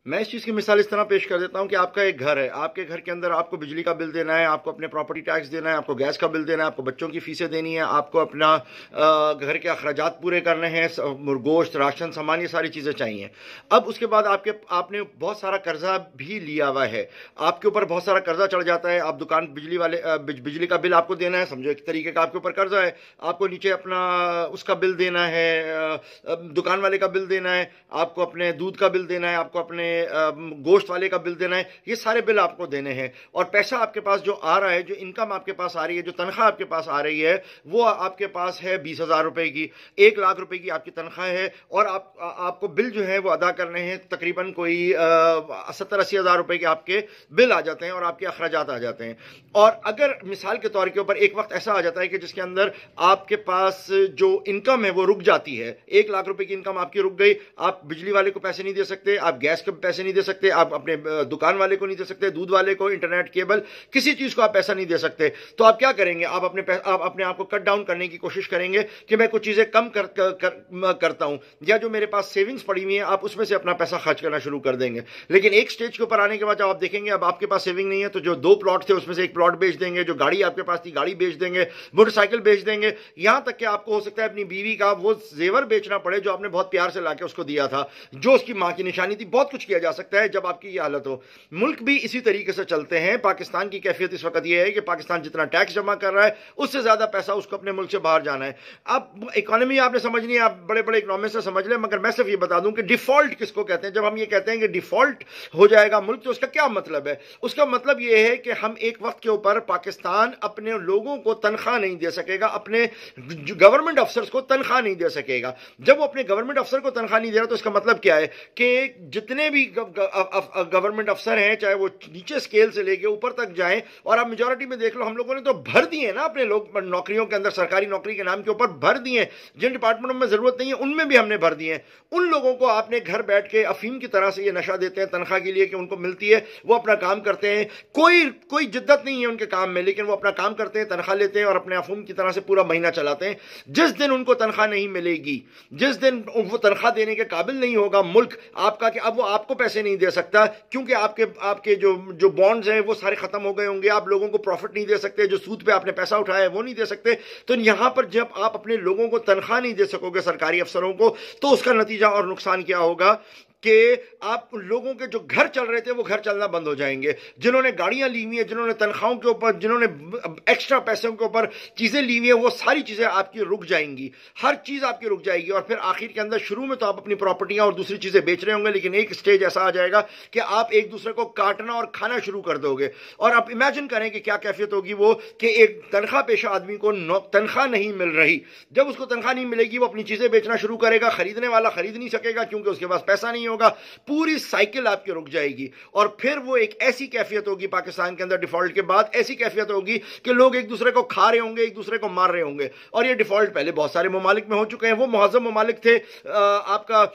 میں اس چیز کی مثال اس طرح پیش کر دیتا ہوں کہ آپ کا ایک گھر ہے، آپ کے گھر کے اندر آپ کو بجلی کا بل دینا ہے، آپ کو اپنے پراپرٹی ٹیکس دینا ہے، آپ کو گیس کا بل دینا ہے، آپ کو بچوں کی فیسیں دینی ہے، آپ کو اپنا گھر کے اخراجات پورے کرنے ہیں، گوشت، راشن، سامان، یہ ساری چیزیں چاہیے۔ اب اس کے بعد آپ نے بہت سارا قرضہ بھی لیا ہوا ہے، آپ کے اوپر بہت سارا قرضہ چڑھ جاتا ہے، آپ دکان بجلی کا بل آپ کو دینا ہے، سمجھو ایک طریقے کا آپ کے اوپر قرضہ ہے، آپ کو نیچے اپنا اس کا بل دینا ہے، دکان والے کا بل دینا ہے، آپ کو اپنے دودھ کا بل دینا ہے، آپ کو اپنے گوشت والے کا بل دینا ہے، یہ سارے بل آپ کو دینے ہیں۔ اور پیسہ آپ کے پاس جو آ رہا ہے، جو انکم آپ کے پاس آ رہی ہے، جو تنخواہ آپ کے پاس آ رہی ہے، وہ آپ کے پاس ہے 20,000 روپے کی، 1,00,000 روپے کی آپ کی تنخواہ ہے، اور آپ کو بل جو ہے وہ ادا کرنے ہیں، تقریباً کوئی 70-80 ہزار روپے کے آپ کے بل آ جاتے ہیں اور آپ کے اخراجات آ جاتے ہیں۔ اور اگر مثال کے طور کے اوپر ایک وقت ایسا آ جاتا ہے کہ جس کے اندر آپ کے پاس جو انکم ہے وہ رک جاتی ہے، 1,00,000 روپے کی انکم آپ کی رک گئی، آپ بجلی والے کو پیسے نہیں دے سکتے، آپ گیس کے پیسے نہیں دے سکتے، آپ اپنے دکان والے کو نہیں دے سکتے، دودھ والے کو، انٹرنیٹ کیبل، کسی چیز کو آپ پیسہ نہیں دے سکتے، تو آپ کیا کریں گے؟ آپ اپنے آپ کو کٹ ڈاؤن کرنے کی کوشش کریں گے کہ میں کچھ چیزیں کم کرتا ہوں، یا جو میرے پاس سیونگز پڑی ہوئی ہیں آپ اس میں سے اپنا پیسہ خرچ کرنا شروع کر دیں گے۔ لیکن ایک سٹیج کے اوپر آنے کے بعد جب آپ دیکھیں گے اب آپ کے پاس سیونگ نہیں ہے، تو جو 2 پلاٹ تھے اس میں سے 1 پلاٹ بیچ دیں گے، جو گاڑی آپ کے پاس تھی گاڑی بیچ دیں گے، موٹر سائیکل بیچ دیں گے، یہاں تک کہ آپ کو ہو سکتا ہے اپنی بیوی کا وہ زیور بیچنا پڑے جو آپ نے بہت پیار سے لا کے اس کو دیا تھا، جو اس کی ماں کی نشانی تھی۔ بہت کچھ کیا جا سکتا ہے جب آپ کی یہ حالت ہو۔ ملک بھی اسی طریقے سے چلتے ہیں۔ پاکستان کی کیفیت اس وقت یہ ہے کہ پاکستان جتنا ٹیکس جمع کر رہا ہے اس سے زیادہ پیسہ اس کو اپنے ملک سے باہر جانا ہے۔ اب اکانومی آپ نے سمجھنی ہے، آپ بڑے بڑے اکنامسٹ سے سمجھ لیں، مگر میں صرف یہ بتا دوں کہ ڈیفالٹ کس کو کہتے ہیں۔ جب ہم یہ کہتے ہیں کہ ڈیفالٹ ہو جائے گا ملک، تو اس کا کیا مطلب ہے؟ اس کا مطلب یہ ہے کہ ہم ایک وقت کے اوپر پاکستان اپنے لوگوں کو تنخواہ نہیں دے سکے گا، اپنے گورنمنٹ افسرز کو تنخواہ نہیں دے سکے گا۔ جب وہ اپنے گورنمنٹ افسر کو تنخواہ نہیں دے رہا تو اس کا مطلب کیا ہے کہ جتنے بھی گورنمنٹ افسر ہیں، چاہے وہ نیچے سکیل سے لے کے اوپر تک جائیں، اور آپ میجورٹی میں دیکھ لو، ہم لوگوں نے تو بھر دیے نا اپنے لوگ نوکریوں کے اندر، سرکاری نوکری کے نام کے اوپر بھر دیے، جن ڈپارٹمنٹوں میں ضرورت نہیں ہے ان میں بھی ہم نے بھر دیے۔ ان لوگوں کو آپ نے گھر بیٹھ کے افیم کی طرح سے یہ نشہ دیتے ہیں تنخواہ کے لیے کہ ان کو ملتی ہے، وہ اپنا کام کرتے ہیں، کوئی جدت نہیں ہے ان کے کام میں، لیکن وہ اپنا کام کرتے ہیں، تنخواہ لیتے ہیں اور اپنے افیم کی طرح سے پورا مہینہ چلاتے ہیں۔ جس دن ان کو تنخواہ نہیں ملے گی، جس دن وہ تنخواہ دینے کے قابل نہیں ہوگا ملک آپ کا، کہ اب وہ آپ کو پیسے نہیں دے سکتا کیونکہ آپ کے جو بانڈز ہیں وہ سارے ختم ہو گئے ہوں گے، آپ لوگوں کو پروفٹ نہیں دے سکتے، جو سود پہ آپ نے پیسہ اٹھایا ہے وہ نہیں دے سکتے، تو یہاں پر جب آپ اپنے لوگوں کو تنخواہ نہیں دے سکو گے، سرکاری افسروں کو، تو اس کا نتیجہ اور نقصان کیا ہوگا کہ آپ لوگوں کے جو گھر چل رہے تھے وہ گھر چلنا بند ہو جائیں گے، جنہوں نے گاڑیاں لی ہوئی ہیں، جنہوں نے تنخواہوں کے اوپر، جنہوں نے ایکسٹرا پیسوں کے اوپر چیزیں لی ہوئی ہیں، وہ ساری چیزیں آپ کی رک جائیں گی، ہر چیز آپ کی رک جائے گی، اور پھر آخر کے اندر شروع میں تو آپ اپنی پراپرٹیاں اور دوسری چیزیں بیچ رہے ہوں گے، لیکن ایک سٹیج ایسا آ جائے گا کہ آپ ایک دوسرے کو کاٹنا اور کھانا شروع کر دو گے۔ اور آپ امیجن کریں کہ کیا کیفیت ہوگی وہ، کہ ایک تنخواہ پیشہ آدمی کو تنخواہ نہیں مل رہی، جب اس کو تنخواہ نہیں ملے گی وہ اپنی چیزیں بیچنا شروع کرے گا، خریدنے والا خرید نہیں سکے گا کیونکہ اس کے پاس پیسہ نہیں ہوگا، پوری سائیکل آپ کی رک جائے گی، اور پھر وہ ایک ایسی کیفیت ہوگی پاکستان کے اندر ڈیفالٹ کے بعد، ایسی کیفیت ہوگی کہ لوگ ایک دوسرے کو کھا رہے ہوں گے، ایک دوسرے کو مار رہے ہوں گے۔ اور یہ ڈیفالٹ پہلے بہت سارے ممالک میں ہو چکے ہیں، وہ مہذب ممالک تھے، آپ کا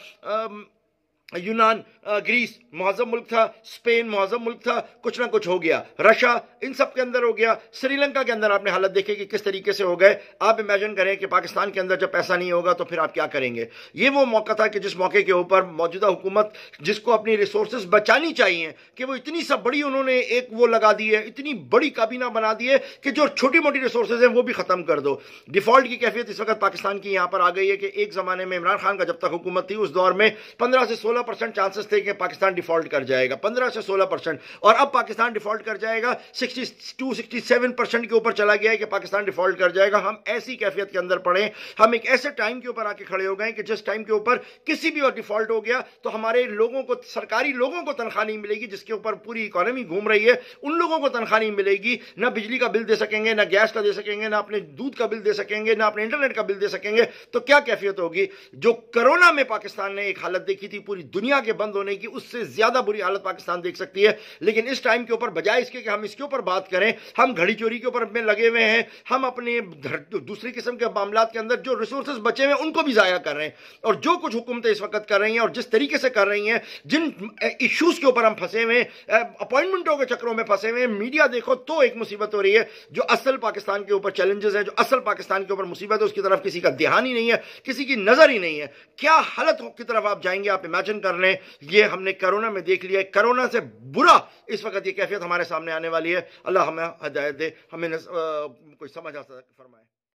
یونان، گریس مہذب ملک تھا، اسپین مہذب ملک تھا، کچھ نہ کچھ ہو گیا، رشیا، ان سب کے اندر ہو گیا، سری لنکا کے اندر آپ نے حالت دیکھے کہ کس طریقے سے ہو گئے۔ آپ امیجن کریں کہ پاکستان کے اندر جب پیسہ نہیں ہوگا تو پھر آپ کیا کریں گے؟ یہ وہ موقع تھا کہ جس موقع کے اوپر موجودہ حکومت، جس کو اپنی ریسورسز بچانی چاہیے، کہ وہ اتنی سب بڑی انہوں نے ایک وہ لگا دی ہے، اتنی بڑی کابینہ بنا دی ہے کہ جو چھوٹی موٹی ریسورسز ہیں وہ بھی ختم کر دو۔ ڈیفالٹ کی کیفیت اس وقت پاکستان کی یہاں پر آ گئی ہے کہ ایک زمانے میں عمران خان کا جب تک حکومت تھی اس دور میں 15 سے 16% چانسز تھے کہ پاکستان ڈیفالٹ کر جائے گا، 15 سے 16%، اور اب پاکستان ڈیفالٹ کر جائے گا، 62-67% کے اوپر چلا گیا ہے کہ پاکستان ڈیفالٹ کر جائے گا۔ ہم ایسی کیفیت کے اندر پڑے، ہم ایک ایسے ٹائم کے اوپر آ کے کھڑے ہو گئے کہ جس ٹائم کے اوپر کسی بھی اور ڈیفالٹ ہو گیا تو ہمارے لوگوں کو، سرکاری لوگوں کو تنخواہ نہیں ملے گی، جس کے اوپر پوری اکانومی گھوم رہی ہے، ان لوگوں کو تنخواہ نہیں ملے گی، نہ بجلی کا بل دے سکیں گے، نہ گیس کا دے سکیں گے، نہ اپنے دودھ کا بل دے سکیں گے، نہ اپنے انٹرنیٹ کا بل دے سکیں گے، تو کیا کیفیت ہوگی؟ جو کرونا میں پاکستان نے ایک حالت دیکھی تھی پوری دنیا کے بند ہونے کی، اس سے زیادہ بری حالت پاکستان دیکھ سکتی ہے۔ لیکن اس ٹائم کے اوپر بجائے اس کے کہ ہم اس کے اوپر بات کریں، ہم گھڑی چوری کے اوپر میں لگے ہوئے ہیں، ہم اپنے دوسری قسم کے معاملات کے اندر جو ریسورسز بچے ہوئے ہیں ان کو بھی ضائع کر رہے ہیں، اور جو کچھ حکومتیں اس وقت کر رہی ہیں اور جس طریقے سے کر رہی ہیں، جن ایشوز کے اوپر ہم پھنسے ہوئے ہیں، اپوائنٹمنٹوں کے چکروں میں پھنسے ہوئے ہیں، میڈیا دیکھو تو ایک مصیبت ہو رہی ہے، جو اصل پاکستان کے اوپر چیلنجز ہیں، جو اصل پاکستان کے اوپر مصیبت ہے، اس کی طرف کسی کا دھیان ہی نہیں ہے، کسی کی نظر ہی نہیں ہے۔ کیا حالت کی طرف آپ جائیں گے؟ آپ امیجن تنگ کر لیں. یہ ہم نے کرونا میں دیکھ لیا ہے. کرونا سے برا اس وقت یہ کیفیت ہمارے سامنے آنے والی ہے. اللہ ہمیں ہدایت دے, ہمیں کوئی سمجھ آ فرمائے.